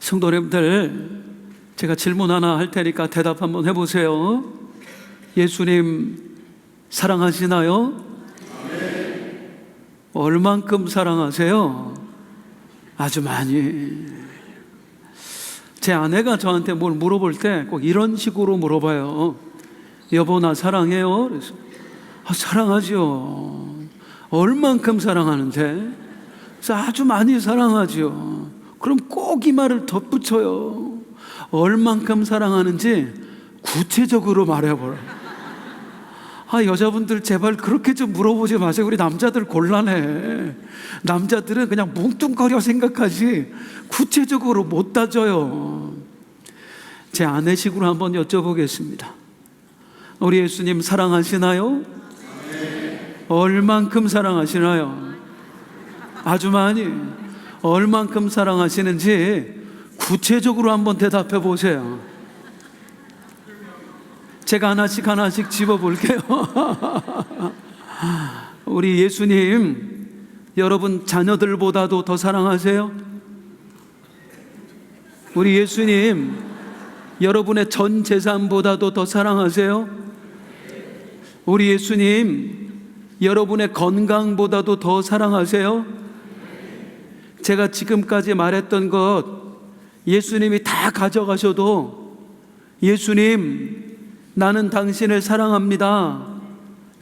성도님들, 제가 질문 하나 할 테니까 대답 한번 해보세요. 예수님 사랑하시나요? 얼만큼 사랑하세요? 아주 많이. 제 아내가 저한테 뭘 물어볼 때 꼭 이런 식으로 물어봐요. 여보, 나 사랑해요? 그래서 사랑하죠. 얼만큼 사랑하는데? 그래서 아주 많이 사랑하죠. 그럼 꼭 이 말을 덧붙여요. 얼만큼 사랑하는지 구체적으로 말해보라. 여자분들 제발 그렇게 좀 물어보지 마세요. 우리 남자들 곤란해. 남자들은 그냥 뭉뚱거려 생각하지 구체적으로 못 따져요. 제 아내식으로 한번 여쭤보겠습니다. 우리 예수님 사랑하시나요? 얼만큼 사랑하시나요? 아주 많이. 얼만큼 사랑하시는지 구체적으로 한번 대답해 보세요. 제가 하나씩 집어볼게요. 우리 예수님 여러분 자녀들보다도 더 사랑하세요? 우리 예수님 여러분의 전 재산보다도 더 사랑하세요? 우리 예수님 여러분의 건강보다도 더 사랑하세요? 제가 지금까지 말했던 것 예수님이 다 가져가셔도 예수님 나는 당신을 사랑합니다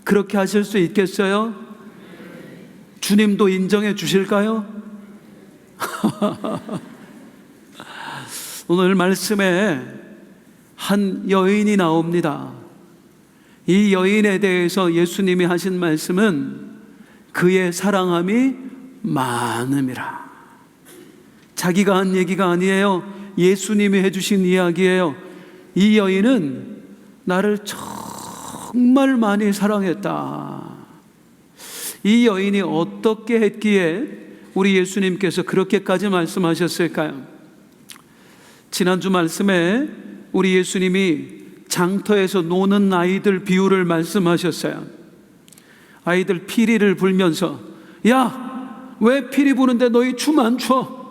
그렇게 하실 수 있겠어요? 주님도 인정해 주실까요? 오늘 말씀에 한 여인이 나옵니다. 이 여인에 대해서 예수님이 하신 말씀은 그의 사랑함이 많음이라. 자기가 한 얘기가 아니에요. 예수님이 해주신 이야기예요. 이 여인은 나를 정말 많이 사랑했다. 이 여인이 어떻게 했기에 우리 예수님께서 그렇게까지 말씀하셨을까요? 지난주 말씀에 우리 예수님이 장터에서 노는 아이들 비유를 말씀하셨어요. 아이들 피리를 불면서 야, 왜 피리 부는데 너희 춤 안 춰?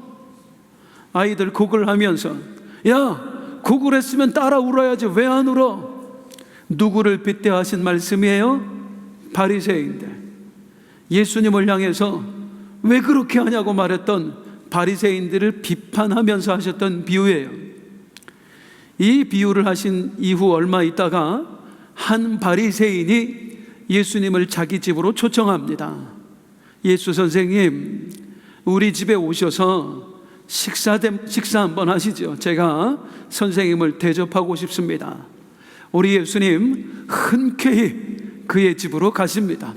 아이들 곡을 하면서 야, 곡을 했으면 따라 울어야지 왜 안 울어? 누구를 빗대하신 말씀이에요? 바리새인들. 예수님을 향해서 왜 그렇게 하냐고 말했던 바리새인들을 비판하면서 하셨던 비유예요. 이 비유를 하신 이후 얼마 있다가 한 바리새인이 예수님을 자기 집으로 초청합니다. 예수 선생님, 우리 집에 오셔서 식사 한번 하시죠. 제가 선생님을 대접하고 싶습니다. 우리 예수님 흔쾌히 그의 집으로 가십니다.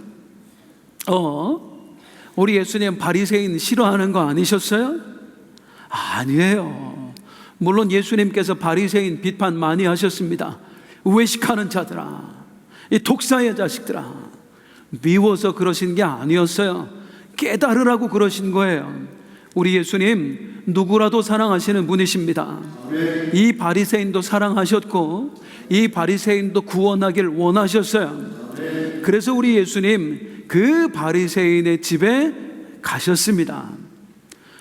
우리 예수님 바리새인 싫어하는 거 아니셨어요? 아니에요. 물론 예수님께서 바리새인 비판 많이 하셨습니다. 외식하는 자들아, 이 독사의 자식들아, 미워서 그러신 게 아니었어요. 깨달으라고 그러신 거예요. 우리 예수님 누구라도 사랑하시는 분이십니다. 이 바리새인도 사랑하셨고 이 바리새인도 구원하길 원하셨어요. 그래서 우리 예수님 그 바리새인의 집에 가셨습니다.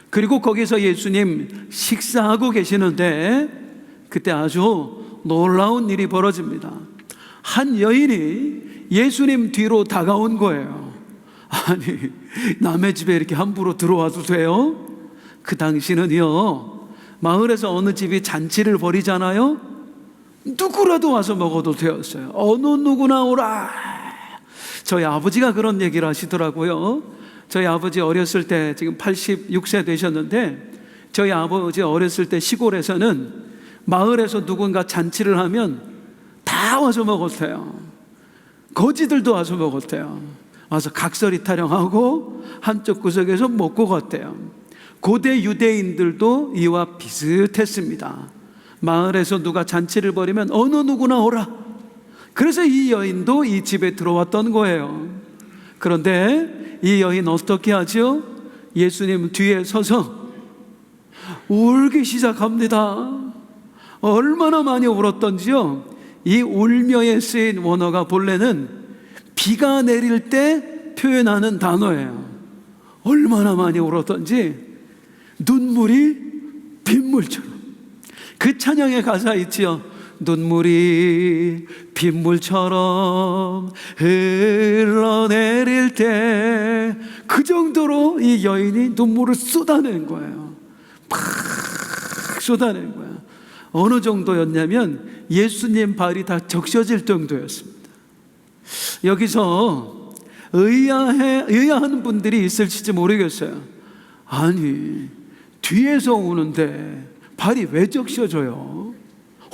그리고 거기서 예수님 식사하고 계시는데 그때 아주 놀라운 일이 벌어집니다. 한 여인이 예수님 뒤로 다가온 거예요. 아니, 남의 집에 이렇게 함부로 들어와도 돼요? 그 당시는요, 마을에서 어느 집이 잔치를 벌이잖아요? 누구라도 와서 먹어도 되었어요. 어느 누구나 오라. 저희 아버지가 그런 얘기를 하시더라고요. 저희 아버지 어렸을 때 지금 86세 되셨는데 저희 아버지 어렸을 때 시골에서는 마을에서 누군가 잔치를 하면 다 와서 먹었대요. 거지들도 와서 먹었대요. 와서 각설이 타령하고 한쪽 구석에서 먹고 갔대요. 고대 유대인들도 이와 비슷했습니다. 마을에서 누가 잔치를 벌이면 어느 누구나 오라. 그래서 이 여인도 이 집에 들어왔던 거예요. 그런데 이 여인 어떻게 하죠? 예수님 뒤에 서서 울기 시작합니다. 얼마나 많이 울었던지요. 이 울며에 쓰인 원어가 본래는 비가 내릴 때 표현하는 단어예요. 얼마나 많이 울었던지 눈물이 빗물처럼. 그 찬양의 가사 있지요. 눈물이 빗물처럼 흘러내릴 때, 그 정도로 이 여인이 눈물을 쏟아낸 거예요. 팍 쏟아낸 거예요. 어느 정도였냐면 예수님 발이 다 적셔질 정도였습니다. 여기서 의아한 분들이 있을지 모르겠어요. 아니, 뒤에서 오는데 발이 왜 적셔져요?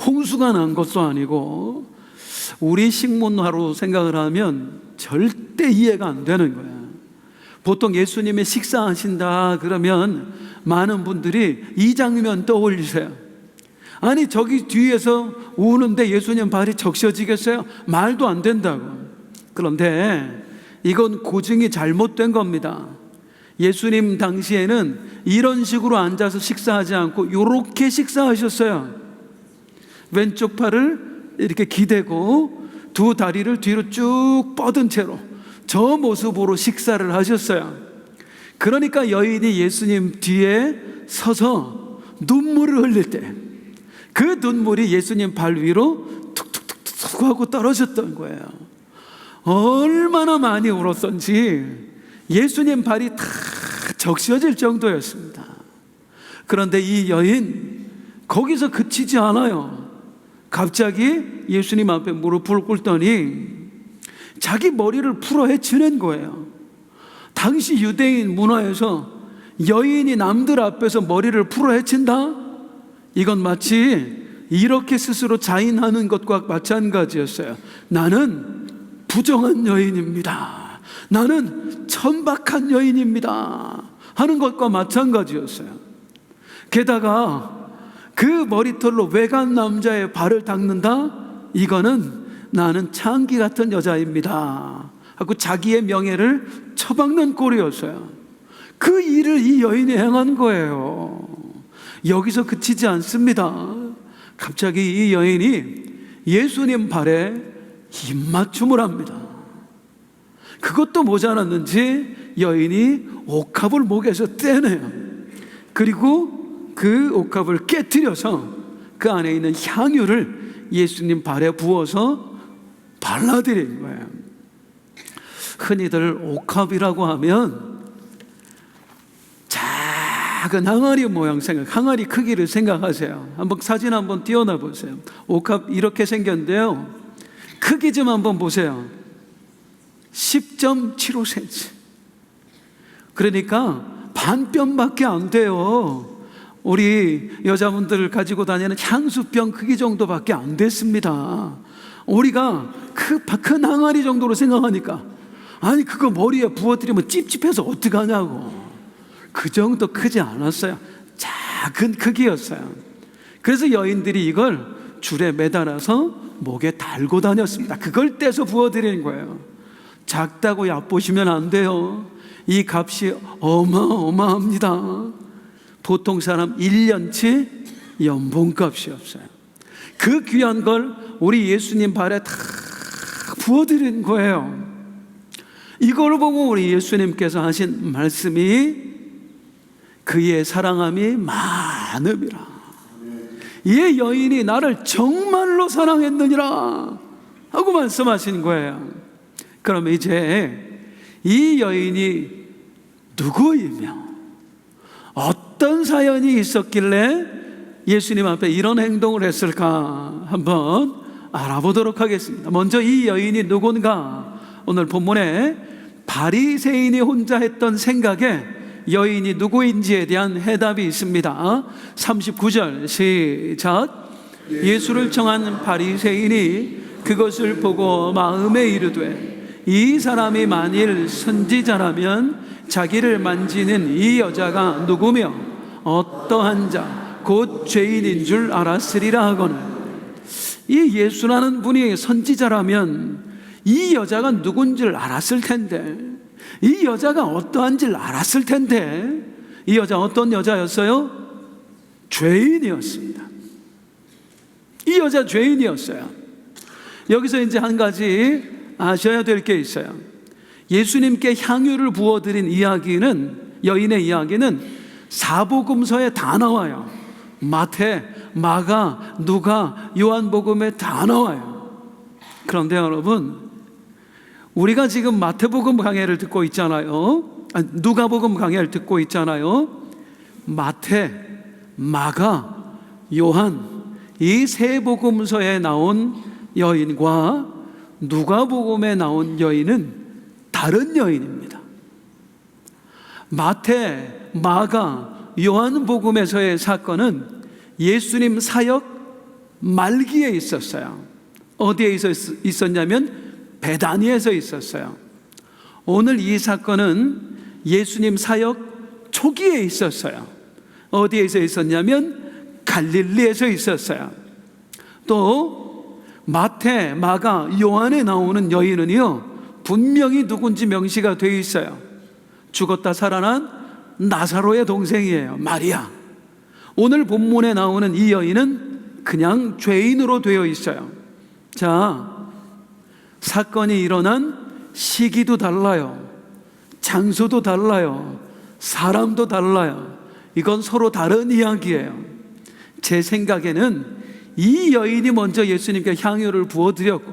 홍수가 난 것도 아니고. 우리 식문화로 생각을 하면 절대 이해가 안 되는 거야. 보통 예수님이 식사하신다 그러면 많은 분들이 이 장면 떠올리세요. 아니, 저기 뒤에서 우는데 예수님 발이 적셔지겠어요? 말도 안 된다고. 그런데 이건 고증이 잘못된 겁니다. 예수님 당시에는 이런 식으로 앉아서 식사하지 않고 이렇게 식사하셨어요. 왼쪽 팔을 이렇게 기대고 두 다리를 뒤로 쭉 뻗은 채로 저 모습으로 식사를 하셨어요. 그러니까 여인이 예수님 뒤에 서서 눈물을 흘릴 때 그 눈물이 예수님 발 위로 툭툭툭툭 하고 떨어졌던 거예요. 얼마나 많이 울었던지 예수님 발이 다 적셔질 정도였습니다. 그런데 이 여인 거기서 그치지 않아요. 갑자기 예수님 앞에 무릎을 꿇더니 자기 머리를 풀어 헤치는 거예요. 당시 유대인 문화에서 여인이 남들 앞에서 머리를 풀어 헤친다? 이건 마치 이렇게 스스로 자인하는 것과 마찬가지였어요. 나는 부정한 여인입니다. 나는 천박한 여인입니다. 하는 것과 마찬가지였어요. 게다가 그 머리털로 외간 남자의 발을 닦는다? 이거는 나는 창기 같은 여자입니다 하고 자기의 명예를 처박는 꼴이었어요. 그 일을 이 여인이 행한 거예요. 여기서 그치지 않습니다. 갑자기 이 여인이 예수님 발에 입맞춤을 합니다. 그것도 모자랐는지 여인이 옥합을 목에서 떼내요. 그리고 그 옥합을 깨트려서 그 안에 있는 향유를 예수님 발에 부어서 발라드린 거예요. 흔히들 옥합이라고 하면 작은 항아리 모양 항아리 크기를 생각하세요. 한번 사진 한번 띄워놔 보세요. 옥합 이렇게 생겼는데요, 크기 좀 한번 보세요. 10.75cm. 그러니까 반뼘밖에 안 돼요. 우리 여자분들 가지고 다니는 향수병 크기 정도밖에 안 됐습니다. 우리가 큰 항아리 정도로 생각하니까, 아니 그거 머리에 부어뜨리면 찝찝해서 어떡하냐고. 그 정도 크지 않았어요. 작은 크기였어요. 그래서 여인들이 이걸 줄에 매달아서 목에 달고 다녔습니다. 그걸 떼서 부어드리는 거예요. 작다고 얕보시면 안 돼요. 이 값이 어마어마합니다. 보통 사람 1년치 연봉값이었어요. 그 귀한 걸 우리 예수님 발에 다 부어드린 거예요. 이걸 보고 우리 예수님께서 하신 말씀이 그의 사랑함이 많음이라. 이 여인이 나를 정말로 사랑했느니라 하고 말씀하신 거예요. 그러면 이제 이 여인이 누구이며 어떤 사연이 있었길래 예수님 앞에 이런 행동을 했을까 한번 알아보도록 하겠습니다. 먼저 이 여인이 누군가, 오늘 본문에 바리새인이 혼자 했던 생각에 여인이 누구인지에 대한 해답이 있습니다. 39절 시작. 예수를 청한 바리새인이 그것을 보고 마음에 이르되 이 사람이 만일 선지자라면 자기를 만지는 이 여자가 누구며 어떠한 자 곧 죄인인 줄 알았으리라 하거늘. 이 예수라는 분이 선지자라면 이 여자가 누군지를 알았을 텐데, 이 여자가 어떠한지를 알았을 텐데, 이 여자 어떤 여자였어요? 죄인이었습니다. 이 여자 죄인이었어요. 여기서 이제 한 가지 아셔야 될 게 있어요. 예수님께 향유를 부어드린 이야기는, 여인의 이야기는 사복음서에 다 나와요. 마태, 마가, 누가, 요한복음에 다 나와요. 그런데 여러분, 우리가 지금 마태복음 강해를 듣고 있잖아요. 누가복음 강해를 듣고 있잖아요. 마태, 마가, 요한 이 세 복음서에 나온 여인과 누가복음에 나온 여인은 다른 여인입니다. 마태, 마가, 요한복음에서의 사건은 예수님 사역 말기에 있었어요. 어디에 있었냐면 베다니에서 있었어요. 오늘 이 사건은 예수님 사역 초기에 있었어요. 어디에서 있었냐면 갈릴리에서 있었어요. 또 마태, 마가, 요한에 나오는 여인은요, 분명히 누군지 명시가 되어 있어요. 죽었다 살아난 나사로의 동생이에요. 마리아. 오늘 본문에 나오는 이 여인은 그냥 죄인으로 되어 있어요. 자, 사건이 일어난 시기도 달라요. 장소도 달라요. 사람도 달라요. 이건 서로 다른 이야기예요. 제 생각에는 이 여인이 먼저 예수님께 향유를 부어드렸고,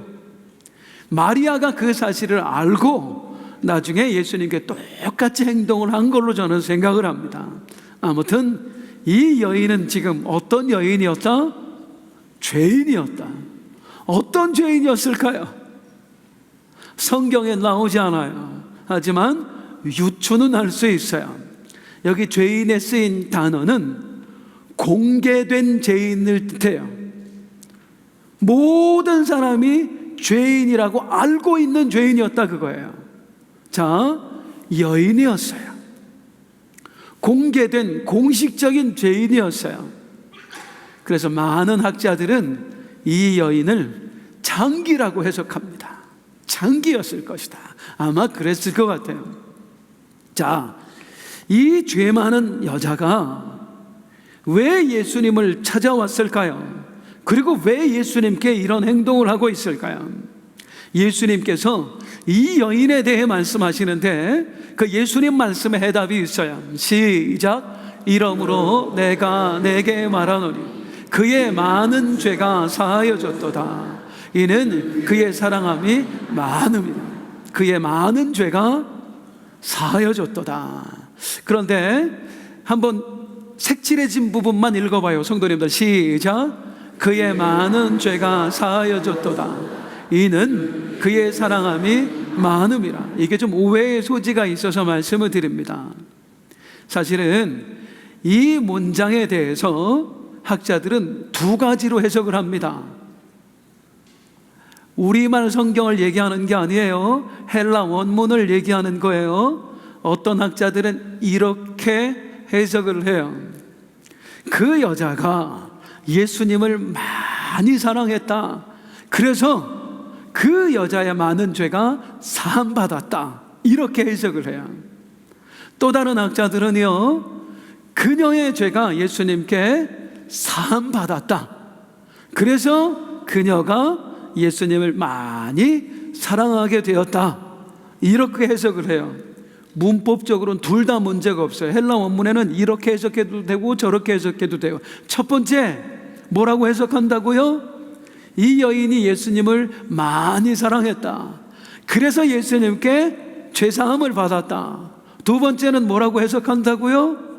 마리아가 그 사실을 알고 나중에 예수님께 똑같이 행동을 한 걸로 저는 생각을 합니다. 아무튼 이 여인은 지금 어떤 여인이었다? 죄인이었다. 어떤 죄인이었을까요? 성경에 나오지 않아요. 하지만 유추는 할 수 있어요. 여기 죄인에 쓰인 단어는 공개된 죄인을 뜻해요. 모든 사람이 죄인이라고 알고 있는 죄인이었다 그거예요. 자, 여인이었어요. 공개된 공식적인 죄인이었어요. 그래서 많은 학자들은 이 여인을 장기라고 해석합니다. 장기였을 것이다. 아마 그랬을 것 같아요. 자, 이 죄 많은 여자가 왜 예수님을 찾아왔을까요? 그리고 왜 예수님께 이런 행동을 하고 있을까요? 예수님께서 이 여인에 대해 말씀하시는데 그 예수님 말씀에 해답이 있어요. 시작. 이러므로 내가 내게 말하노니 그의 많은 죄가 사하여졌도다. 이는 그의 사랑함이 많음이다. 그의 많은 죄가 사하여졌도다. 그런데 한번 색칠해진 부분만 읽어봐요. 성도님들 시작. 그의 많은 죄가 사하여졌도다. 이는 그의 사랑함이 많음이라. 이게 좀 오해의 소지가 있어서 말씀을 드립니다. 사실은 이 문장에 대해서 학자들은 두 가지로 해석을 합니다. 우리말 성경을 얘기하는 게 아니에요. 헬라 원문을 얘기하는 거예요. 어떤 학자들은 이렇게 해석을 해요. 그 여자가 예수님을 많이 사랑했다. 그래서 그 여자의 많은 죄가 사함받았다. 이렇게 해석을 해요. 또 다른 학자들은요, 그녀의 죄가 예수님께 사함받았다. 그래서 그녀가 예수님을 많이 사랑하게 되었다. 이렇게 해석을 해요. 문법적으로는 둘 다 문제가 없어요. 헬라 원문에는 이렇게 해석해도 되고 저렇게 해석해도 돼요. 첫 번째, 뭐라고 해석한다고요? 이 여인이 예수님을 많이 사랑했다. 그래서 예수님께 죄사함을 받았다. 두 번째는 뭐라고 해석한다고요?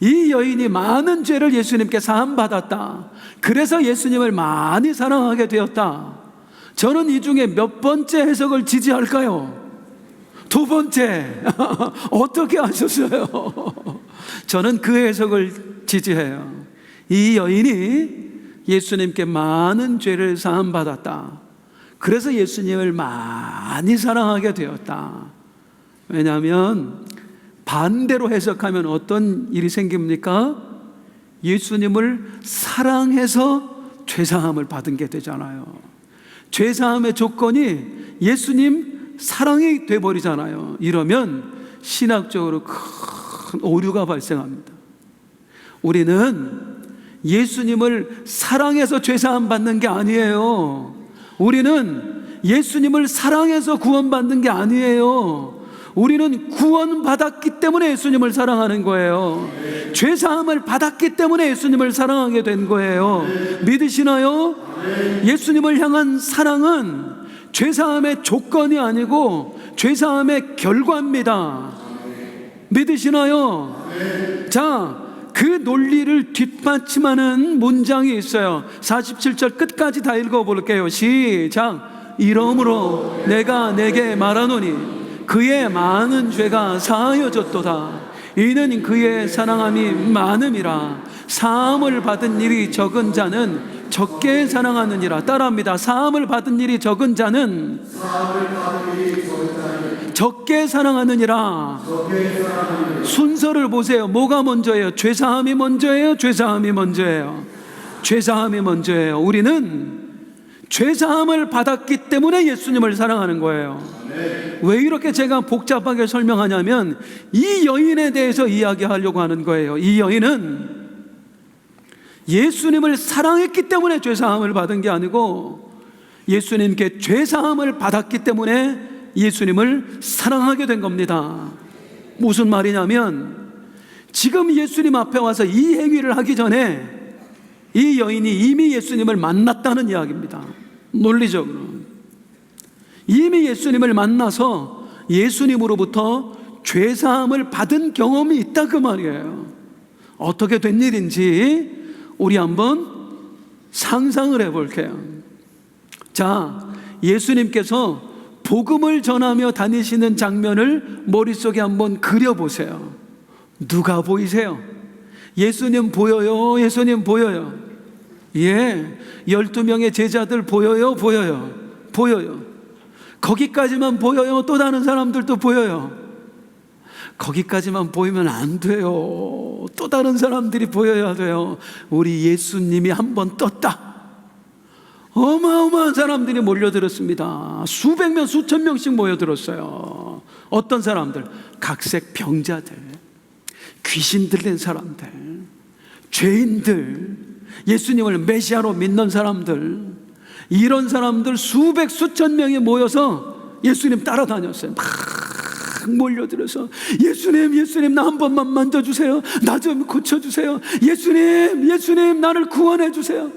이 여인이 많은 죄를 예수님께 사함받았다. 그래서 예수님을 많이 사랑하게 되었다. 저는 이 중에 몇 번째 해석을 지지할까요? 두 번째. 어떻게 하셨어요? 저는 그 해석을 지지해요. 이 여인이 예수님께 많은 죄를 사함받았다. 그래서 예수님을 많이 사랑하게 되었다. 왜냐하면 반대로 해석하면 어떤 일이 생깁니까? 예수님을 사랑해서 죄사함을 받은 게 되잖아요. 죄사함의 조건이 예수님 사랑이 돼버리잖아요. 이러면 신학적으로 큰 오류가 발생합니다. 우리는 예수님을 사랑해서 죄사함 받는 게 아니에요. 우리는 예수님을 사랑해서 구원받는 게 아니에요. 우리는 구원받았기 때문에 예수님을 사랑하는 거예요. 죄사함을 받았기 때문에 예수님을 사랑하게 된 거예요. 믿으시나요? 예수님을 향한 사랑은 죄사함의 조건이 아니고 죄사함의 결과입니다. 믿으시나요? 자, 그 논리를 뒷받침하는 문장이 있어요. 47절 끝까지 다 읽어볼게요. 시작. 이러므로 내가 내게 말하노니 그의 많은 죄가 사하여졌도다. 이는 그의 사랑함이 많음이라. 사함을 받은 일이 적은 자는 적게 사랑하느니라. 따라합니다. 사함을 받은 일이 적은 자는 적게 사랑하느니라. 순서를 보세요. 뭐가 먼저예요? 죄사함이 먼저예요? 죄사함이 먼저예요? 죄사함이 먼저예요. 우리는 죄사함을 받았기 때문에 예수님을 사랑하는 거예요. 왜 이렇게 제가 복잡하게 설명하냐면 이 여인에 대해서 이야기하려고 하는 거예요. 이 여인은 예수님을 사랑했기 때문에 죄사함을 받은 게 아니고 예수님께 죄사함을 받았기 때문에 예수님을 사랑하게 된 겁니다. 무슨 말이냐면 지금 예수님 앞에 와서 이 행위를 하기 전에 이 여인이 이미 예수님을 만났다는 이야기입니다. 논리적으로 이미 예수님을 만나서 예수님으로부터 죄사함을 받은 경험이 있다 그 말이에요. 어떻게 된 일인지 우리 한번 상상을 해볼게요. 자, 예수님께서 복음을 전하며 다니시는 장면을 머릿속에 한번 그려보세요. 누가 보이세요? 예수님 보여요? 예수님 보여요? 예, 12명의 제자들 보여요? 보여요? 보여요. 거기까지만 보여요? 또 다른 사람들도 보여요? 거기까지만 보이면 안 돼요. 또 다른 사람들이 보여야 돼요. 우리 예수님이 한번 떴다. 어마어마한 사람들이 몰려들었습니다. 수백 명, 수천 명씩 모여들었어요. 어떤 사람들? 각색 병자들, 귀신 들린 사람들, 죄인들, 예수님을 메시아로 믿는 사람들, 이런 사람들 수백 수천 명이 모여서 예수님 따라다녔어요. 막 몰려들어서 예수님, 예수님 나 한 번만 만져주세요. 나 좀 고쳐주세요. 예수님, 예수님 나를 구원해 주세요.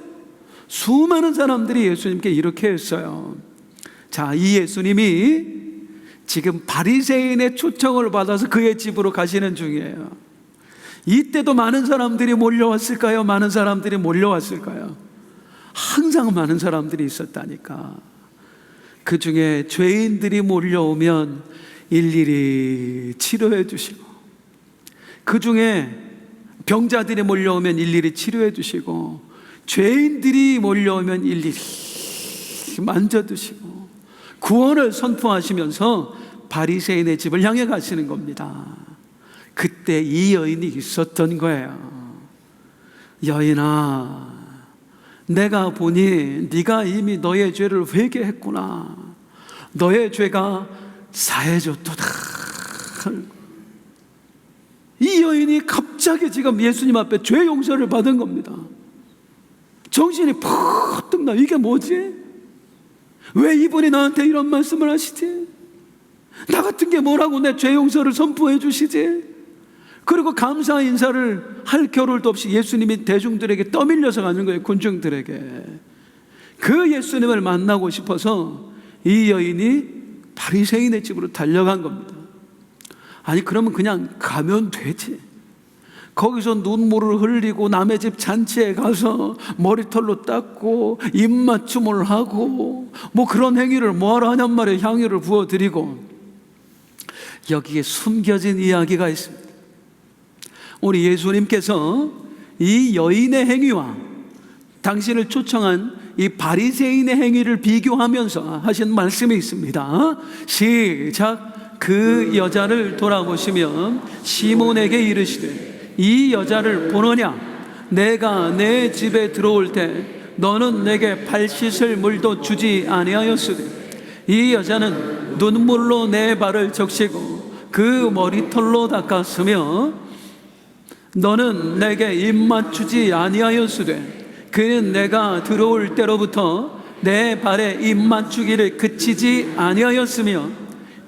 수많은 사람들이 예수님께 이렇게 했어요. 자, 이 예수님이 지금 바리새인의 초청을 받아서 그의 집으로 가시는 중이에요. 이때도 많은 사람들이 몰려왔을까요? 많은 사람들이 몰려왔을까요? 항상 많은 사람들이 있었다니까. 그 중에 죄인들이 몰려오면 일일이 치료해 주시고, 그 중에 병자들이 몰려오면 일일이 치료해 주시고, 죄인들이 몰려오면 일일이 만져주시고 구원을 선포하시면서 바리새인의 집을 향해 가시는 겁니다. 그때 이 여인이 있었던 거예요. 여인아, 내가 보니 네가 이미 너의 죄를 회개했구나. 너의 죄가 사해졌도다. 이 여인이 갑자기 지금 예수님 앞에 죄 용서를 받은 겁니다. 정신이 퍽 나. 이게 뭐지? 왜 이분이 나한테 이런 말씀을 하시지? 나 같은 게 뭐라고 내 죄 용서를 선포해 주시지? 그리고 감사 인사를 할 겨를도 없이 예수님이 대중들에게 떠밀려서 가는 거예요. 군중들에게. 그 예수님을 만나고 싶어서 이 여인이 바리새인의 집으로 달려간 겁니다. 아니 그러면 그냥 가면 되지. 거기서 눈물을 흘리고 남의 집 잔치에 가서 머리털로 닦고 입맞춤을 하고 뭐 그런 행위를 뭐하러 하냔 말이에요. 향유를 부어드리고. 여기에 숨겨진 이야기가 있습니다. 우리 예수님께서 이 여인의 행위와 당신을 초청한 이 바리새인의 행위를 비교하면서 하신 말씀이 있습니다. 시작. 그 여자를 돌아보시면 시몬에게 이르시되 이 여자를 보느냐? 내가 내 집에 들어올 때 너는 내게 발 씻을 물도 주지 아니하였으되 이 여자는 눈물로 내 발을 적시고 그 머리털로 닦았으며 너는 내게 입 맞추지 아니하였으되 그는 내가 들어올 때로부터 내 발에 입 맞추기를 그치지 아니하였으며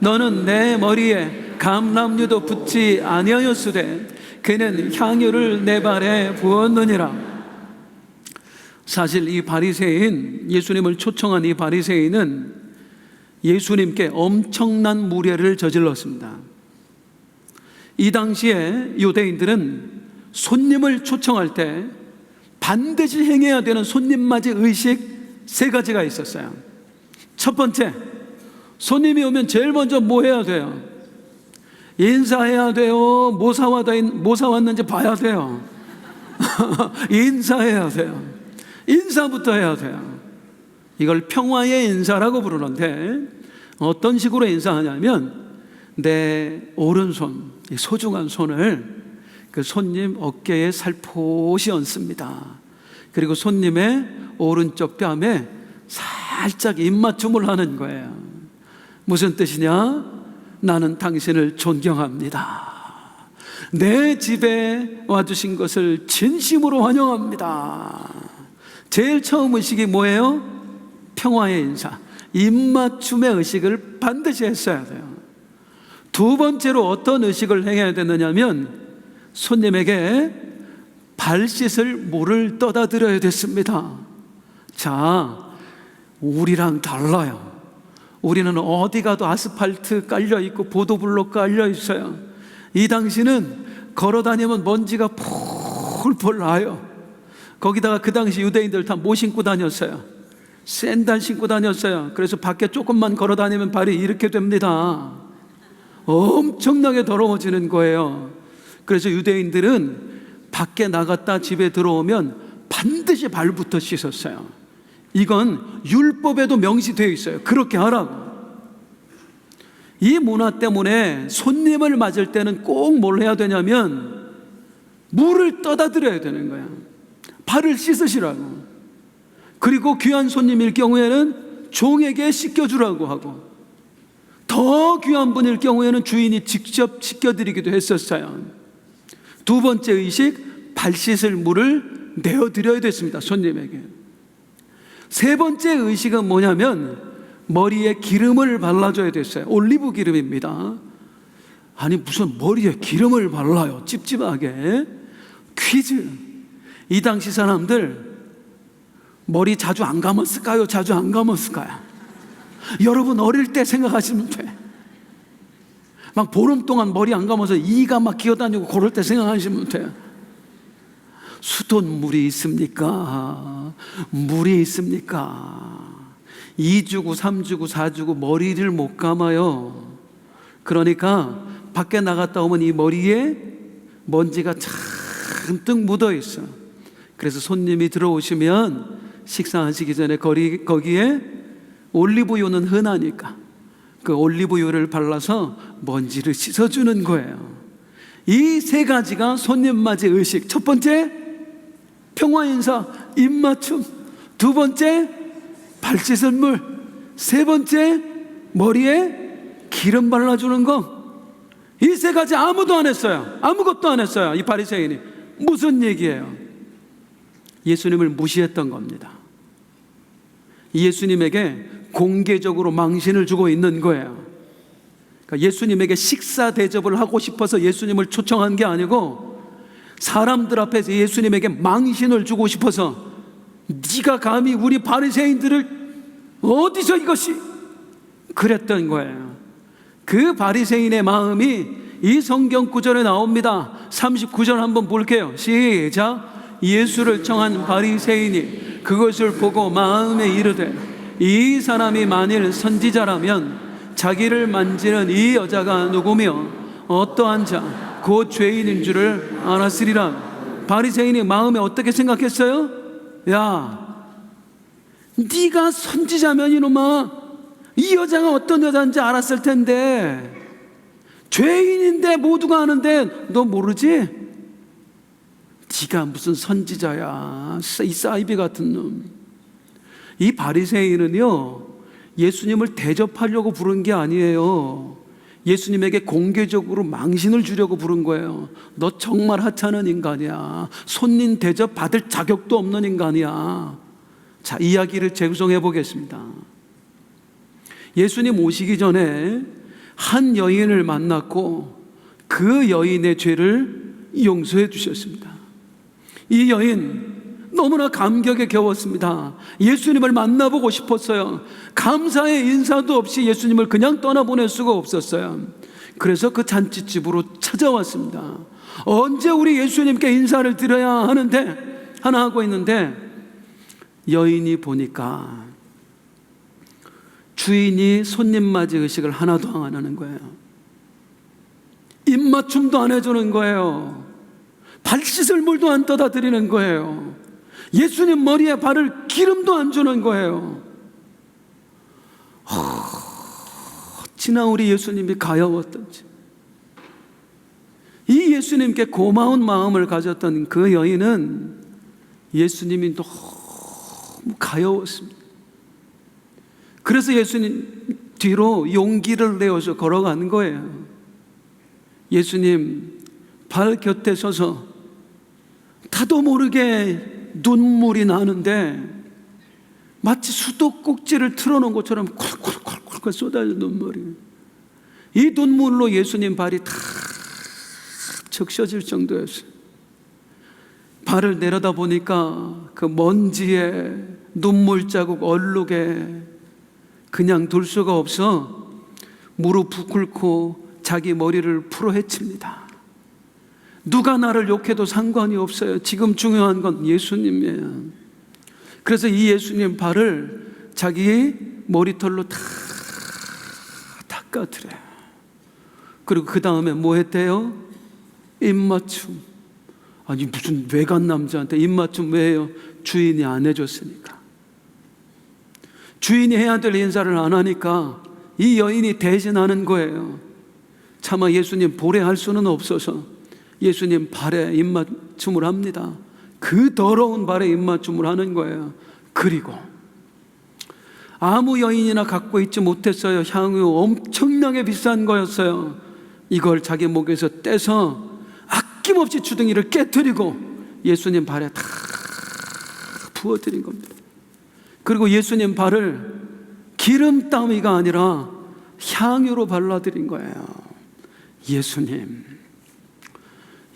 너는 내 머리에 감람류도 붙지 아니하였으되 그는 향유를 내 발에 부었느니라. 사실 이 바리새인, 예수님을 초청한 이 바리새인은 예수님께 엄청난 무례를 저질렀습니다. 이 당시에 유대인들은 손님을 초청할 때 반드시 행해야 되는 손님 맞이 의식 3가지가 있었어요. 첫 번째, 손님이 오면 제일 먼저 뭐 해야 돼요? 인사해야 돼요? 뭐 사왔는지 봐야 돼요. 인사해야 돼요. 인사부터 해야 돼요. 이걸 평화의 인사라고 부르는데, 어떤 식으로 인사하냐면 내 오른손, 소중한 손을 그 손님 어깨에 살포시 얹습니다. 그리고 손님의 오른쪽 뺨에 살짝 입맞춤을 하는 거예요. 무슨 뜻이냐? 나는 당신을 존경합니다. 내 집에 와주신 것을 진심으로 환영합니다. 제일 처음 의식이 뭐예요? 평화의 인사, 입맞춤의 의식을 반드시 했어야 돼요. 두 번째로 어떤 의식을 행해야 되느냐면 손님에게 발 씻을 물을 떠다 드려야 됐습니다. 자, 우리랑 달라요. 우리는 어디 가도 아스팔트 깔려 있고 보도블록 깔려 있어요. 이 당시는 걸어 다니면 먼지가 폴폴 나요. 거기다가 그 당시 유대인들 다 뭐 신고 다녔어요? 샌들 신고 다녔어요. 그래서 밖에 조금만 걸어 다니면 발이 이렇게 됩니다. 엄청나게 더러워지는 거예요. 그래서 유대인들은 밖에 나갔다 집에 들어오면 반드시 발부터 씻었어요. 이건 율법에도 명시되어 있어요. 그렇게 하라고. 이 문화 때문에 손님을 맞을 때는 꼭 뭘 해야 되냐면 물을 떠다 드려야 되는 거야. 발을 씻으시라고. 그리고 귀한 손님일 경우에는 종에게 씻겨주라고 하고, 더 귀한 분일 경우에는 주인이 직접 씻겨드리기도 했었어요. 두 번째 의식, 발 씻을 물을 내어드려야 됐습니다. 손님에게. 세 번째 의식은 뭐냐면 머리에 기름을 발라줘야 됐어요. 올리브 기름입니다. 아니 무슨 머리에 기름을 발라요? 찝찝하게. 퀴즈. 이 당시 사람들 머리 자주 안 감았을까요? 자주 안 감았을까요? 여러분 어릴 때 생각하시면 돼. 막 보름 동안 머리 안 감아서 이가 막 기어다니고 그럴 때 생각하시면 돼요. 수돗물이 있습니까? 물이 있습니까? 2주고 3주고 4주고 머리를 못 감아요. 그러니까 밖에 나갔다 오면 이 머리에 먼지가 잔뜩 묻어 있어. 그래서 손님이 들어오시면 식사하시기 전에 거기에 올리브유는 흔하니까 그 올리브유를 발라서 먼지를 씻어주는 거예요. 이 3가지가 손님 맞이 의식. 첫 번째, 평화 인사, 입맞춤. 두 번째, 발 씻은 물. 세 번째, 머리에 기름 발라주는 거. 이 3가지 아무도 안 했어요. 아무것도 안 했어요. 이 바리새인이. 무슨 얘기예요? 예수님을 무시했던 겁니다. 예수님에게 공개적으로 망신을 주고 있는 거예요. 그러니까 예수님에게 식사 대접을 하고 싶어서 예수님을 초청한 게 아니고 사람들 앞에서 예수님에게 망신을 주고 싶어서, 네가 감히 우리 바리새인들을 어디서 이것이, 그랬던 거예요. 그 바리새인의 마음이 이 성경 구절에 나옵니다. 39절 한번 볼게요. 시작. 예수를 청한 바리새인이 그것을 보고 마음에 이르되 이 사람이 만일 선지자라면 자기를 만지는 이 여자가 누구며 어떠한 자 곧 죄인인 줄을 알았으리라. 바리새인이 마음에 어떻게 생각했어요? 야, 네가 선지자면 이놈아 이 여자가 어떤 여자인지 알았을 텐데, 죄인인데 모두가 아는데 너 모르지? 네가 무슨 선지자야, 이 사이비 같은 놈. 이 바리새인은요 예수님을 대접하려고 부른 게 아니에요. 예수님에게 공개적으로 망신을 주려고 부른 거예요. 너 정말 하찮은 인간이야. 손님 대접 받을 자격도 없는 인간이야. 자, 이야기를 재구성해 보겠습니다. 예수님 오시기 전에 한 여인을 만났고 그 여인의 죄를 용서해 주셨습니다. 이 여인 너무나 감격에 겨웠습니다. 예수님을 만나보고 싶었어요. 감사의 인사도 없이 예수님을 그냥 떠나보낼 수가 없었어요. 그래서 그 잔치집으로 찾아왔습니다. 언제 우리 예수님께 인사를 드려야 하는데 하나 하고 있는데, 여인이 보니까 주인이 손님 맞이 의식을 하나도 안 하는 거예요. 입맞춤도 안 해주는 거예요. 발 씻을 물도 안 떠다 드리는 거예요. 예수님 머리에 바를 기름도 안 주는 거예요. 어찌나 우리 예수님이 가여웠던지. 이 예수님께 고마운 마음을 가졌던 그 여인은 예수님이 너무 가여웠습니다. 그래서 예수님 뒤로 용기를 내어서 걸어가는 거예요. 예수님 발 곁에 서서 타도 모르게 눈물이 나는데 마치 수도꼭지를 틀어놓은 것처럼 콜콜콜콜 쏟아지는 눈물이, 이 눈물로 예수님 발이 다 적셔질 정도였어요. 발을 내려다 보니까 그 먼지에 눈물 자국 얼룩에 그냥 둘 수가 없어 무릎 꿇고 자기 머리를 풀어헤칩니다. 누가 나를 욕해도 상관이 없어요. 지금 중요한 건 예수님이에요. 그래서 이 예수님 발을 자기 머리털로 다 닦아드려요. 그리고 그 다음에 뭐 했대요? 입맞춤. 아니 무슨 외간 남자한테 입맞춤 왜 해요? 주인이 안 해줬으니까. 주인이 해야 될 인사를 안 하니까 이 여인이 대신하는 거예요. 차마 예수님 보례할 수는 없어서 예수님 발에 입맞춤을 합니다. 그 더러운 발에 입맞춤을 하는 거예요. 그리고 아무 여인이나 갖고 있지 못했어요. 향유 엄청나게 비싼 거였어요. 이걸 자기 목에서 떼서 아낌없이 주둥이를 깨뜨리고 예수님 발에 다 부어드린 겁니다. 그리고 예수님 발을 기름따위가 아니라 향유로 발라드린 거예요. 예수님,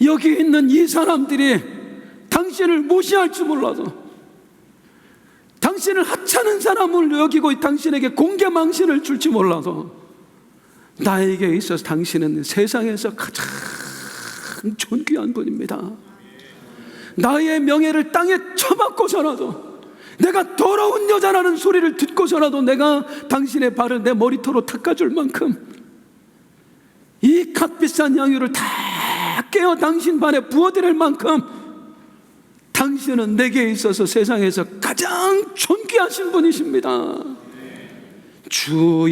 여기 있는 이 사람들이 당신을 무시할 줄 몰라서, 당신을 하찮은 사람을 여기고 당신에게 공개망신을 줄지 몰라서, 나에게 있어서 당신은 세상에서 가장 존귀한 분입니다. 나의 명예를 땅에 쳐박고서라도, 내가 더러운 여자라는 소리를 듣고서라도 내가 당신의 발을 내 머리털로 닦아줄 만큼 이 값비싼 향유를 다 깨어 당신 발에 부어드릴 만큼 당신은 내게 있어서 세상에서 가장 존귀하신 분이십니다. 주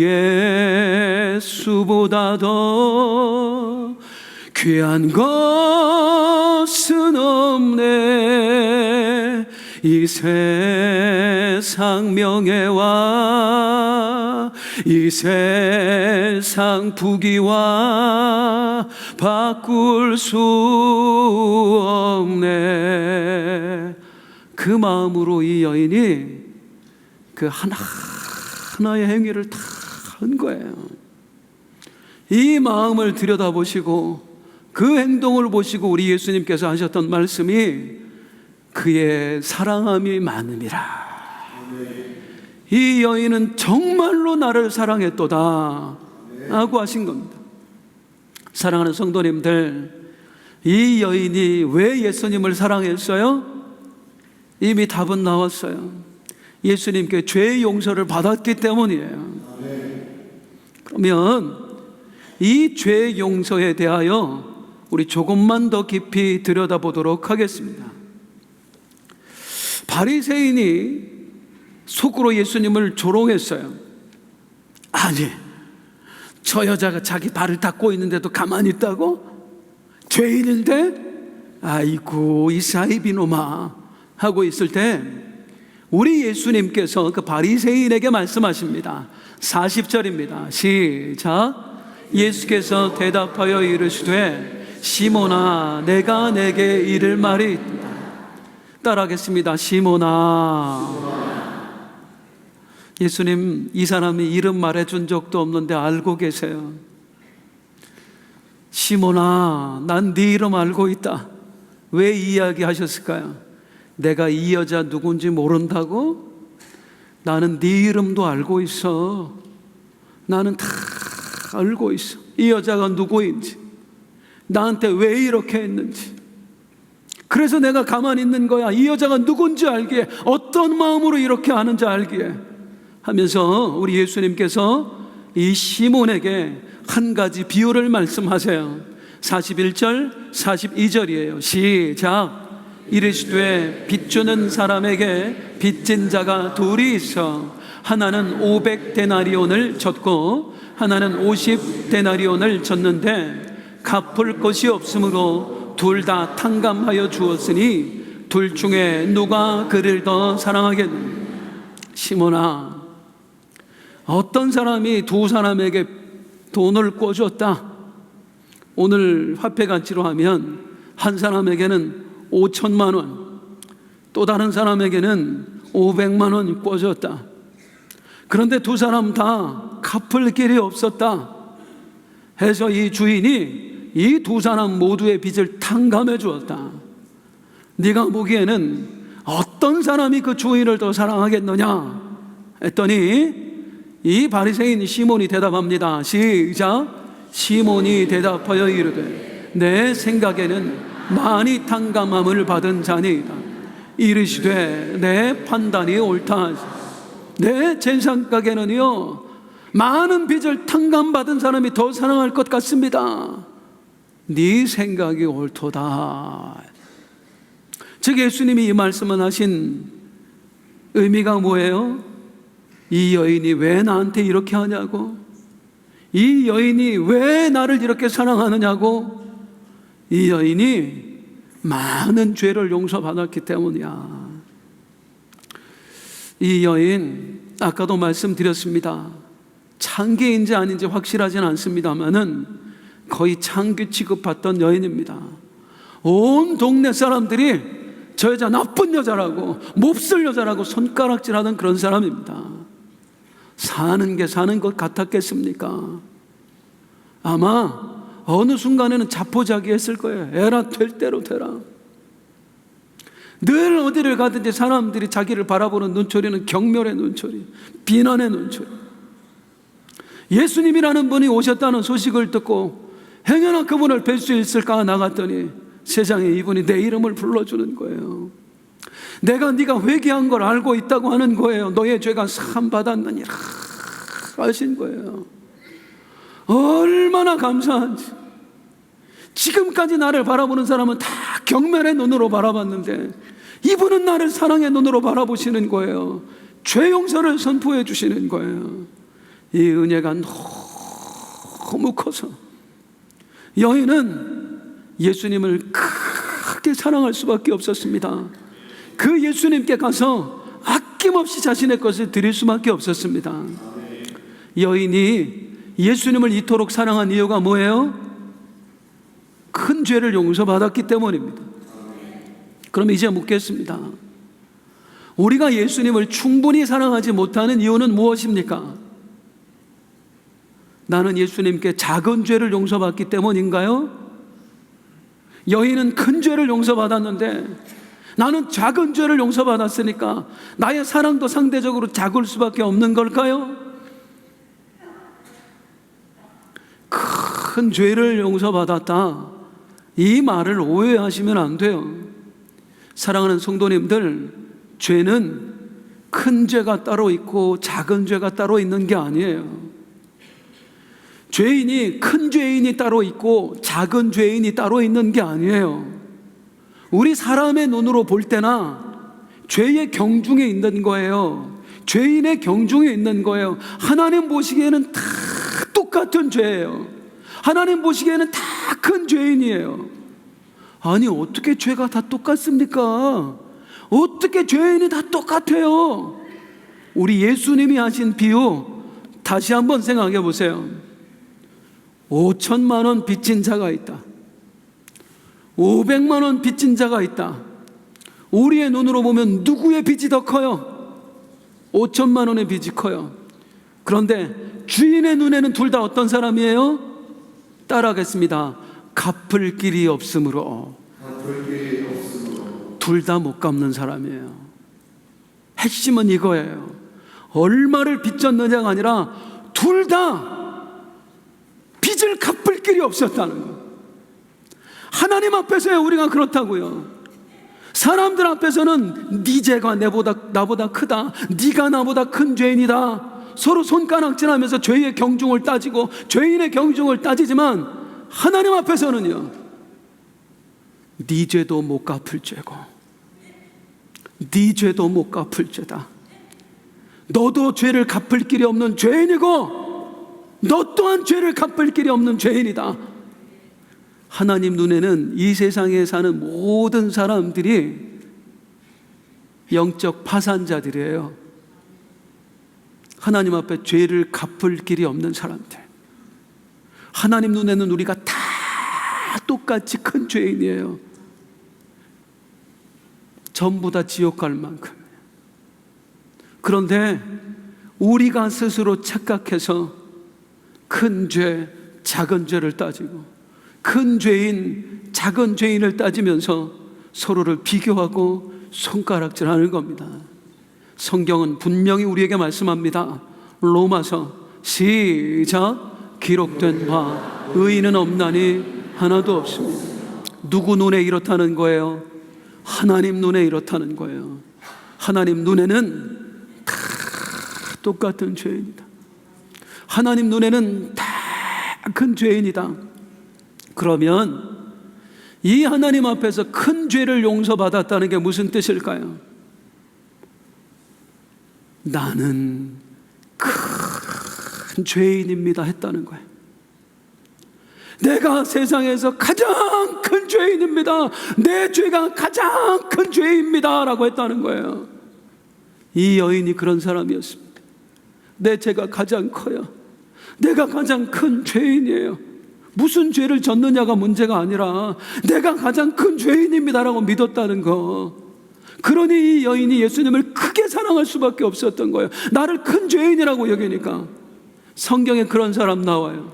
예수보다 더 귀한 것은 없네. 이 세상 명예와 이 세상 부귀와 바꿀 수 없네. 그 마음으로 이 여인이 그 하나하나의 행위를 다 한 거예요. 이 마음을 들여다보시고 그 행동을 보시고 우리 예수님께서 하셨던 말씀이 그의 사랑함이 많음이라. 이 여인은 정말로 나를 사랑했도다 라고 하신 겁니다. 사랑하는 성도님들, 이 여인이 왜 예수님을 사랑했어요? 이미 답은 나왔어요. 예수님께 죄 용서를 받았기 때문이에요. 그러면 이 죄 용서에 대하여 우리 조금만 더 깊이 들여다보도록 하겠습니다. 바리새인이 속으로 예수님을 조롱했어요. 아니, 저 여자가 자기 발을 닦고 있는데도 가만히 있다고? 죄인인데? 아이고 이 사이비노마 하고 있을 때 우리 예수님께서 그 바리새인에게 말씀하십니다. 40절입니다 시작. 예수께서 대답하여 이르시되 시몬아, 내가 내게 이를 말이 있다. 따라하겠습니다. 시몬아. 예수님 이 사람이 이름 말해준 적도 없는데 알고 계세요. 시몬아, 난 네 이름 알고 있다. 왜 이 이야기 하셨을까요? 내가 이 여자 누군지 모른다고? 나는 네 이름도 알고 있어. 나는 다 알고 있어. 이 여자가 누구인지, 나한테 왜 이렇게 했는지. 그래서 내가 가만히 있는 거야. 이 여자가 누군지 알기에, 어떤 마음으로 이렇게 하는지 알기에 하면서 우리 예수님께서 이 시몬에게 한 가지 비유를 말씀하세요. 41절 42절이에요 시작. 이르시되 빚주는 사람에게 빚진 자가 둘이 있어 하나는 500데나리온을 졌고 하나는 50데나리온을 졌는데 갚을 것이 없으므로 둘 다 탕감하여 주었으니 둘 중에 누가 그를 더 사랑하겠느냐. 시몬아, 어떤 사람이 두 사람에게 돈을 꿔줬다. 오늘 화폐 가치로 하면 한 사람에게는 5천만 원, 또 다른 사람에게는 500만 원 꿔줬다. 그런데 두 사람 다 갚을 길이 없었다 해서 이 주인이 이 두 사람 모두의 빚을 탕감해 주었다. 네가 보기에는 어떤 사람이 그 주인을 더 사랑하겠느냐 했더니 이 바리새인 시몬이 대답합니다. 시작. 시몬이 대답하여 이르되 내 생각에는 많이 탕감함을 받은 자니이다. 이르시되 내 판단이 옳다. 내 생각에는요, 많은 빚을 탕감받은 사람이 더 사랑할 것 같습니다. 네 생각이 옳도다. 즉 예수님이 이 말씀을 하신 의미가 뭐예요? 이 여인이 왜 나한테 이렇게 하냐고, 이 여인이 왜 나를 이렇게 사랑하느냐고. 이 여인이 많은 죄를 용서받았기 때문이야. 이 여인, 아까도 말씀드렸습니다. 창기인지 아닌지 확실하진 않습니다만은 거의 창기 취급받던 여인입니다. 온 동네 사람들이 저 여자 나쁜 여자라고, 몹쓸 여자라고 손가락질하던 그런 사람입니다. 사는 게 사는 것 같았겠습니까? 아마 어느 순간에는 자포자기했을 거예요. 에라 될 대로 되라. 늘 어디를 가든지 사람들이 자기를 바라보는 눈초리는 경멸의 눈초리, 비난의 눈초리. 예수님이라는 분이 오셨다는 소식을 듣고 행여나 그분을 뵐 수 있을까 나갔더니 세상에 이분이 내 이름을 불러주는 거예요. 내가 네가 회개한 걸 알고 있다고 하는 거예요. 너의 죄가 사함 받았느니라 하신 거예요. 얼마나 감사한지. 지금까지 나를 바라보는 사람은 다 경멸의 눈으로 바라봤는데 이분은 나를 사랑의 눈으로 바라보시는 거예요. 죄 용서를 선포해 주시는 거예요. 이 은혜가 너무 커서 여인은 예수님을 크게 사랑할 수밖에 없었습니다. 그 예수님께 가서 아낌없이 자신의 것을 드릴 수밖에 없었습니다. 여인이 예수님을 이토록 사랑한 이유가 뭐예요? 큰 죄를 용서받았기 때문입니다. 그럼 이제 묻겠습니다. 우리가 예수님을 충분히 사랑하지 못하는 이유는 무엇입니까? 나는 예수님께 작은 죄를 용서받기 때문인가요? 여인은 큰 죄를 용서받았는데 나는 작은 죄를 용서받았으니까 나의 사랑도 상대적으로 작을 수밖에 없는 걸까요? 큰 죄를 용서받았다, 이 말을 오해하시면 안 돼요. 사랑하는 성도님들, 죄는 큰 죄가 따로 있고 작은 죄가 따로 있는 게 아니에요. 죄인이 큰 죄인이 따로 있고 작은 죄인이 따로 있는 게 아니에요. 우리 사람의 눈으로 볼 때나 죄의 경중에 있는 거예요. 죄인의 경중에 있는 거예요. 하나님 보시기에는 다 똑같은 죄예요. 하나님 보시기에는 다 큰 죄인이에요. 아니 어떻게 죄가 다 똑같습니까? 어떻게 죄인이 다 똑같아요? 우리 예수님이 하신 비유 다시 한번 생각해 보세요. 5천만 원 빚진 자가 있다. 500만 원 빚진 자가 있다. 우리의 눈으로 보면 누구의 빚이 더 커요? 5천만 원의 빚이 커요. 그런데 주인의 눈에는 둘 다 어떤 사람이에요? 따라하겠습니다. 갚을 길이 없으므로 둘 다 못 갚는 사람이에요. 핵심은 이거예요. 얼마를 빚졌느냐가 아니라 둘 다 빚을 갚을 길이 없었다는 거예요. 하나님 앞에서야 우리가 그렇다고요. 사람들 앞에서는 네 죄가 나보다 크다, 네가 나보다 큰 죄인이다, 서로 손가락질하면서 죄의 경중을 따지고 죄인의 경중을 따지지만 하나님 앞에서는요, 네 죄도 못 갚을 죄고 네 죄도 못 갚을 죄다. 너도 죄를 갚을 길이 없는 죄인이고 너 또한 죄를 갚을 길이 없는 죄인이다. 하나님 눈에는 이 세상에 사는 모든 사람들이 영적 파산자들이에요. 하나님 앞에 죄를 갚을 길이 없는 사람들. 하나님 눈에는 우리가 다 똑같이 큰 죄인이에요. 전부 다 지옥 갈 만큼. 그런데 우리가 스스로 착각해서 큰 죄, 작은 죄를 따지고 큰 죄인, 작은 죄인을 따지면서 서로를 비교하고 손가락질하는 겁니다. 성경은 분명히 우리에게 말씀합니다. 로마서 시작. 기록된 바 의인은 없나니 하나도 없습니다. 누구 눈에 이렇다는 거예요? 하나님 눈에 이렇다는 거예요. 하나님 눈에는 다 똑같은 죄인이다. 하나님 눈에는 다 큰 죄인이다. 그러면 이 하나님 앞에서 큰 죄를 용서받았다는 게 무슨 뜻일까요? 나는 큰 죄인입니다 했다는 거예요. 내가 세상에서 가장 큰 죄인입니다. 내 죄가 가장 큰 죄입니다 라고 했다는 거예요. 이 여인이 그런 사람이었습니다. 내 죄가 가장 커요. 내가 가장 큰 죄인이에요. 무슨 죄를 졌느냐가 문제가 아니라 내가 가장 큰 죄인입니다라고 믿었다는 거. 그러니 이 여인이 예수님을 크게 사랑할 수밖에 없었던 거예요. 나를 큰 죄인이라고 여기니까. 성경에 그런 사람 나와요.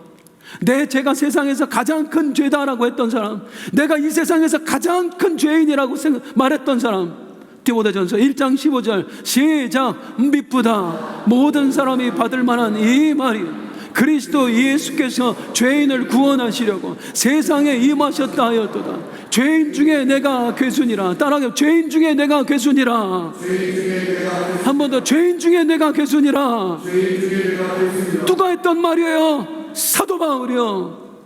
내 죄가 세상에서 가장 큰 죄다라고 했던 사람, 내가 이 세상에서 가장 큰 죄인이라고 말했던 사람. 디모데전서 1장 15절 시작. 미쁘다 모든 사람이 받을 만한 이 말이 그리스도 예수께서 죄인을 구원하시려고 세상에 임하셨다 하였도다. 죄인 중에 내가 괴순이라. 따라하여 죄인 중에 내가 괴순이라. 한 번 더 죄인 중에 내가 괴순이라. 누가 했던 말이에요? 사도 바울이요.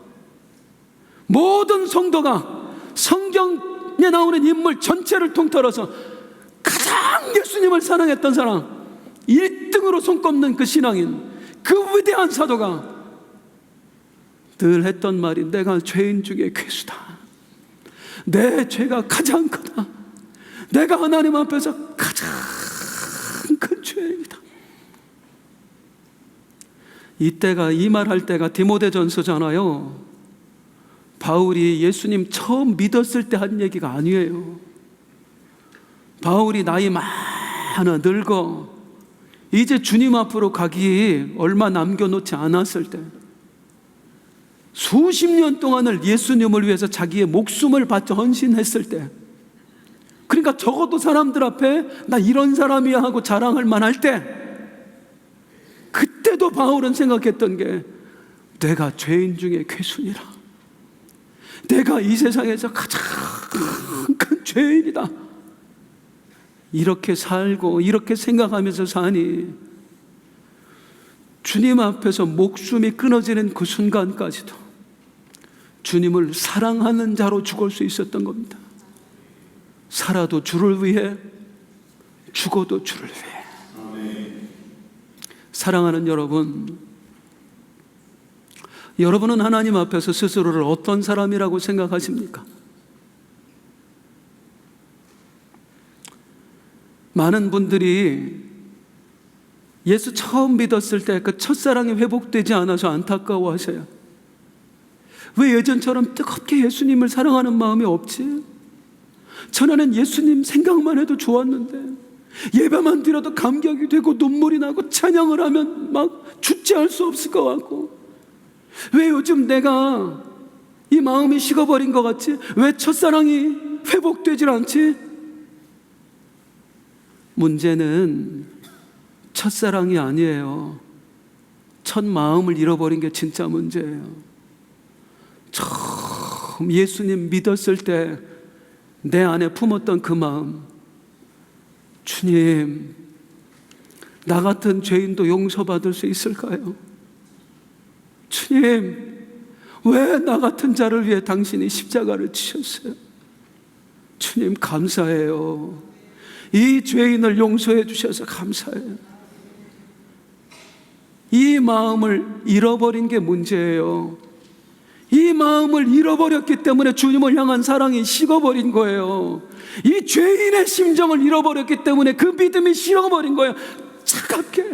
모든 성도가 성경에 나오는 인물 전체를 통틀어서 가장 예수님을 사랑했던 사람, 1등으로 손꼽는 그 신앙인, 그 위대한 사도가 늘 했던 말이 내가 죄인 중에 괴수다. 내 죄가 가장 크다. 내가 하나님 앞에서 가장 큰 죄인이다. 이때가, 이 말할 때가 디모데전서잖아요. 바울이 예수님 처음 믿었을 때 한 얘기가 아니에요. 바울이 나이 많아 늙어 이제 주님 앞으로 가기 얼마 남겨놓지 않았을 때, 수십 년 동안을 예수님을 위해서 자기의 목숨을 바쳐 헌신했을 때, 그러니까 적어도 사람들 앞에 나 이런 사람이야 하고 자랑할 만할 때, 그때도 바울은 생각했던 게 내가 죄인 중에 괴순이라. 내가 이 세상에서 가장 큰 죄인이다. 이렇게 살고 이렇게 생각하면서 사니 주님 앞에서 목숨이 끊어지는 그 순간까지도 주님을 사랑하는 자로 죽을 수 있었던 겁니다. 살아도 주를 위해, 죽어도 주를 위해. 사랑하는 여러분, 여러분은 하나님 앞에서 스스로를 어떤 사람이라고 생각하십니까? 많은 분들이 예수 처음 믿었을 때 그 첫사랑이 회복되지 않아서 안타까워하세요. 왜 예전처럼 뜨겁게 예수님을 사랑하는 마음이 없지? 전에는 예수님 생각만 해도 좋았는데, 예배만 드려도 감격이 되고 눈물이 나고 찬양을 하면 막 주체할 수 없을 것 같고, 왜 요즘 내가 이 마음이 식어버린 것 같지? 왜 첫사랑이 회복되질 않지? 문제는 첫사랑이 아니에요. 첫 마음을 잃어버린 게 진짜 문제예요. 처음 예수님 믿었을 때 내 안에 품었던 그 마음, 주님, 나 같은 죄인도 용서받을 수 있을까요? 주님, 왜 나 같은 자를 위해 당신이 십자가를 지셨어요? 주님, 감사해요. 이 죄인을 용서해 주셔서 감사해요. 이 마음을 잃어버린 게 문제예요. 이 마음을 잃어버렸기 때문에 주님을 향한 사랑이 식어버린 거예요. 이 죄인의 심정을 잃어버렸기 때문에 그 믿음이 식어버린 거예요. 차갑게.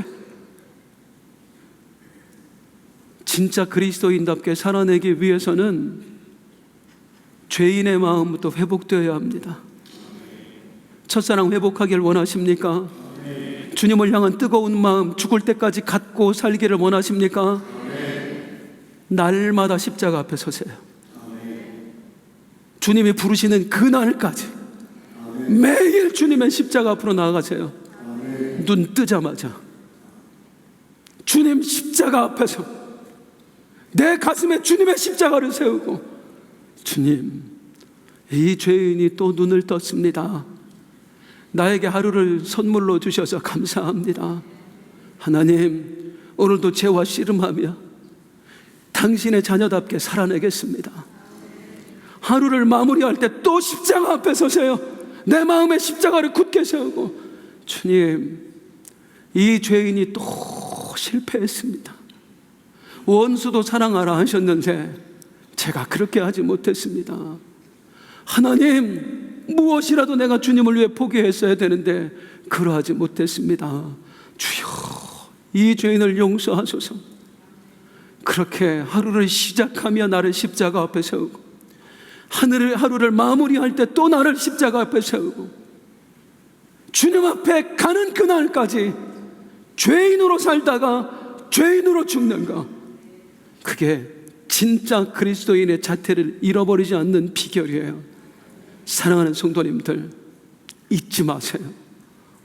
진짜 그리스도인답게 살아내기 위해서는 죄인의 마음부터 회복되어야 합니다. 첫사랑 회복하기를 원하십니까? 주님을 향한 뜨거운 마음 죽을 때까지 갖고 살기를 원하십니까? 날마다 십자가 앞에 서세요. 주님이 부르시는 그날까지 매일 주님의 십자가 앞으로 나아가세요. 눈 뜨자마자 주님 십자가 앞에서 내 가슴에 주님의 십자가를 세우고, 주님, 이 죄인이 또 눈을 떴습니다. 나에게 하루를 선물로 주셔서 감사합니다. 하나님, 오늘도 죄와 씨름하며 당신의 자녀답게 살아내겠습니다. 하루를 마무리할 때 또 십자가 앞에 서세요. 내 마음에 십자가를 굳게 세우고, 주님, 이 죄인이 또 실패했습니다. 원수도 사랑하라 하셨는데 제가 그렇게 하지 못했습니다. 하나님, 무엇이라도 내가 주님을 위해 포기했어야 되는데 그러하지 못했습니다. 주여, 이 죄인을 용서하소서. 그렇게 하루를 시작하며 나를 십자가 앞에 세우고, 하루를 마무리할 때 또 나를 십자가 앞에 세우고, 주님 앞에 가는 그날까지 죄인으로 살다가 죄인으로 죽는가, 그게 진짜 그리스도인의 자태를 잃어버리지 않는 비결이에요. 사랑하는 성도님들, 잊지 마세요.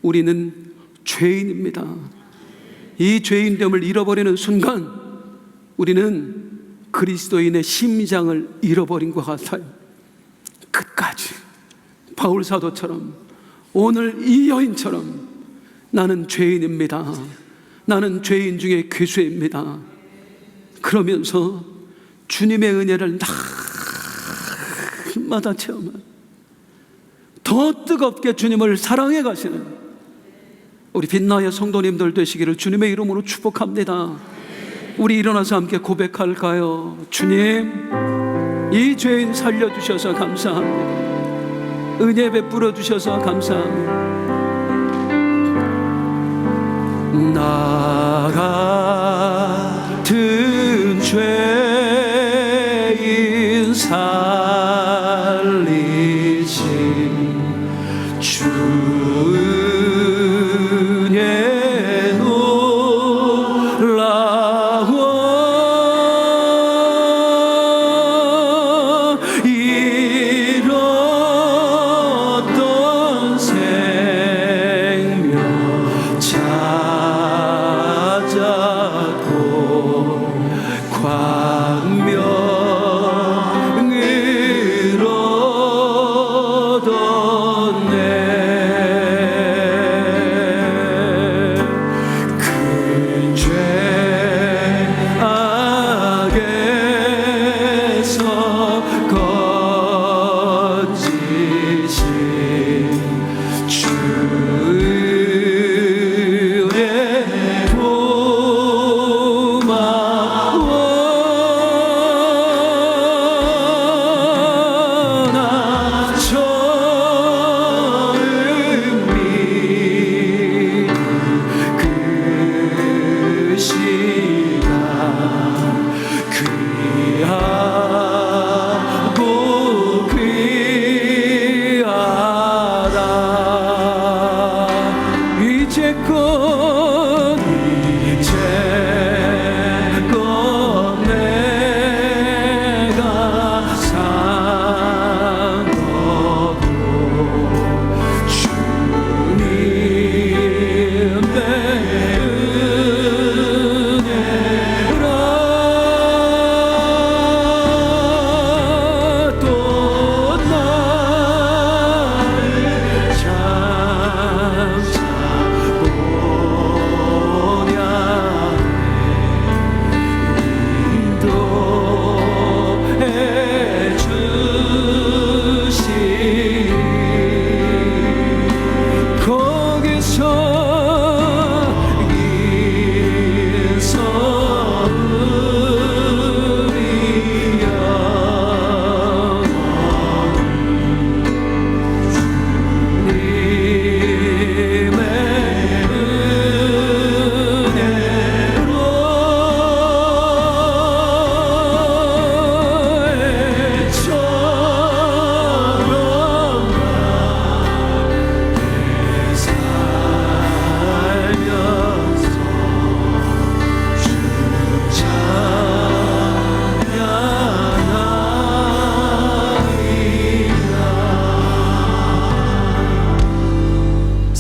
우리는 죄인입니다. 이 죄인됨을 잃어버리는 순간 우리는 그리스도인의 심장을 잃어버린 것 같아요. 끝까지 바울 사도처럼, 오늘 이 여인처럼, 나는 죄인입니다. 나는 죄인 중에 괴수입니다. 그러면서 주님의 은혜를 날마다 체험한, 더 뜨겁게 주님을 사랑해 가시는 우리 빛나의 성도님들 되시기를 주님의 이름으로 축복합니다. 우리 일어나서 함께 고백할까요? 주님, 이 죄인 살려주셔서 감사합니다. 은혜 베풀어 주셔서 감사합니다. 나 같은 죄인 살리신 주 은혜 놀라워 잃었던 생명 찾았고 광명을 얻었네. 그 죄 악에서 거치신 주의 고마워. 나 처음 믿은 그 시간 귀하고 귀하다. 이제껏 내가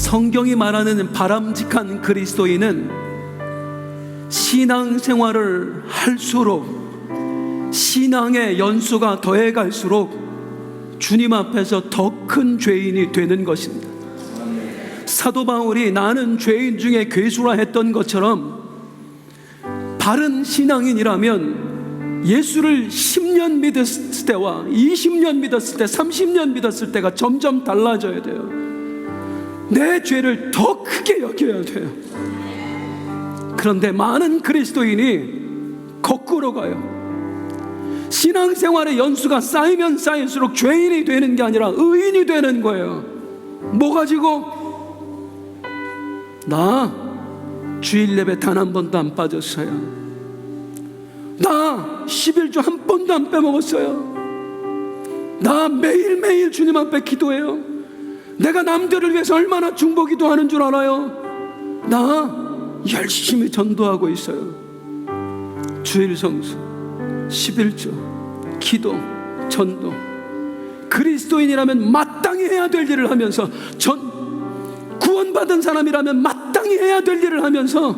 성경이 말하는 바람직한 그리스도인은 신앙생활을 할수록, 신앙의 연수가 더해갈수록 주님 앞에서 더 큰 죄인이 되는 것입니다. 사도 바울이 나는 죄인 중에 괴수라 했던 것처럼 바른 신앙인이라면 예수를 10년 믿었을 때와 20년 믿었을 때, 30년 믿었을 때가 점점 달라져야 돼요. 내 죄를 더 크게 여겨야 돼요. 그런데 많은 그리스도인이 거꾸로 가요. 신앙생활의 연수가 쌓이면 쌓일수록 죄인이 되는 게 아니라 의인이 되는 거예요. 뭐 가지고? 나 주일 예배 단 한 번도 안 빠졌어요. 나 11조 한 번도 안 빼먹었어요. 나 매일매일 주님 앞에 기도해요. 내가 남들을 위해서 얼마나 중보기도 하는 줄 알아요. 나 열심히 전도하고 있어요. 주일 성수, 11조, 기도, 전도. 그리스도인이라면 마땅히 해야 될 일을 하면서, 구원받은 사람이라면 마땅히 해야 될 일을 하면서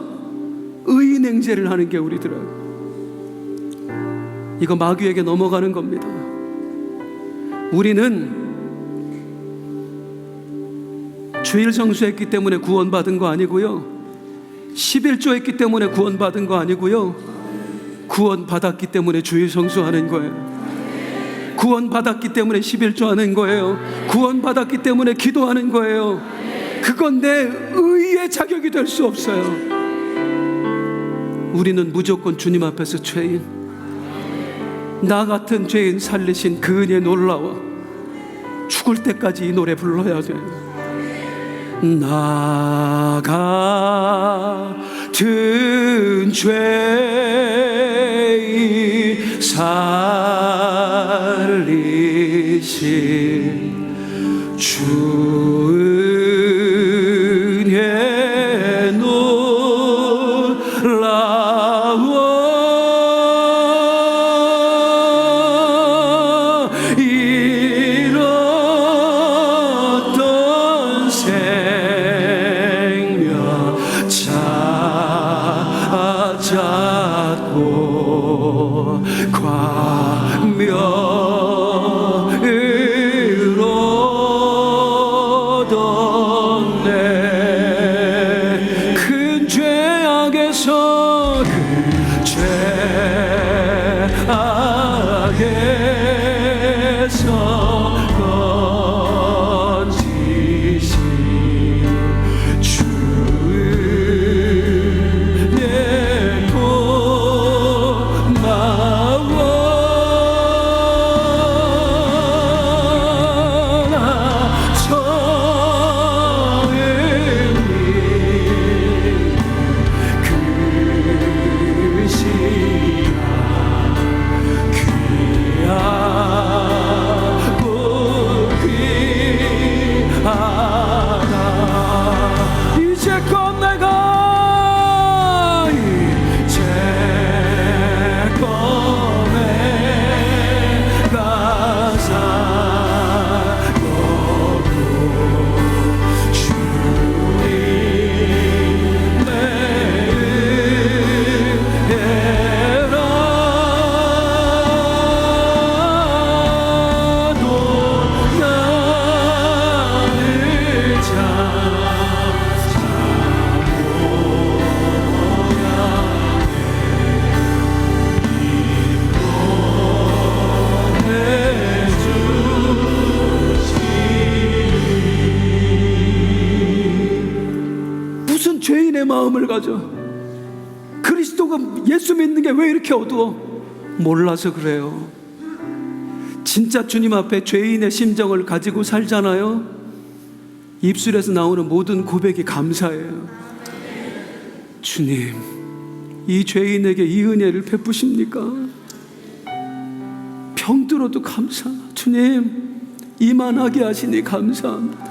의인 행세를 하는 게 우리들은. 이거 마귀에게 넘어가는 겁니다. 우리는 주일 성수했기 때문에 구원받은 거 아니고요, 11조 했기 때문에 구원받은 거 아니고요, 구원받았기 때문에 주일 성수하는 거예요. 구원받았기 때문에 11조 하는 거예요. 구원받았기 때문에 기도하는 거예요. 그건 내 의의 자격이 될 수 없어요. 우리는 무조건 주님 앞에서 죄인, 나 같은 죄인 살리신 그 은혜 놀라워. 죽을 때까지 이 노래 불러야 돼요. 나 같은 죄인 살리신 주 은혜 놀라워. 잃었던 생명 찾았고 광명으로 얻었네. 큰 죄악에서, 큰 죄악에서 건지신 주 은혜 고마워. 이제껏 내가 살고 주님의 은혜라도 나를 무슨 죄인의 마음을 가져? 그리스도가, 예수 믿는 게 왜 이렇게 어두워? 몰라서 그래요. 진짜 주님 앞에 죄인의 심정을 가지고 살잖아요. 입술에서 나오는 모든 고백이 감사해요. 주님, 이 죄인에게 이 은혜를 베푸십니까? 병들어도 감사. 주님, 이만하게 하시니 감사합니다.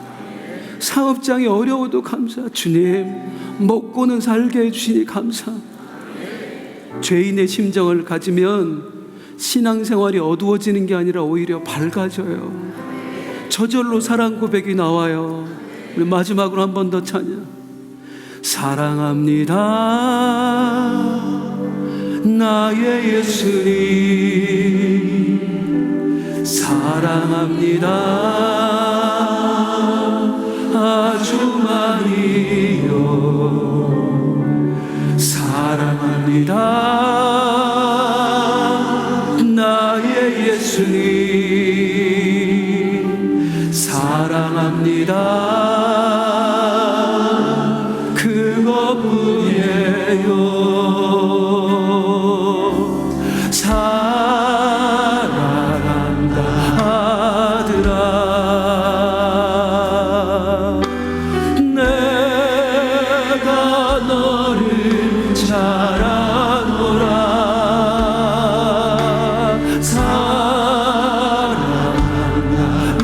사업장이 어려워도 감사. 주님, 먹고는 살게 해주시니 감사. 죄인의 심정을 가지면 신앙생활이 어두워지는 게 아니라 오히려 밝아져요. 저절로 사랑 고백이 나와요. 우리 마지막으로 한 번 더 찬양. 사랑합니다 나의 예수님, 사랑합니다 아주 많이요. 사랑합니다 나의 예수님, 사랑합니다 그것뿐이에요. 사랑한다 아들아, 내가 너를 잘 아노라. 사랑한다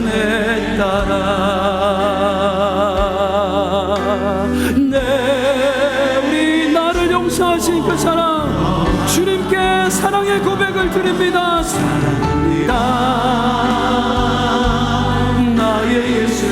내 딸아, 우리 나를 용서하신 그 사랑, 주님께 사랑의 고백을 드립니다. 사랑합니다 나의 예수,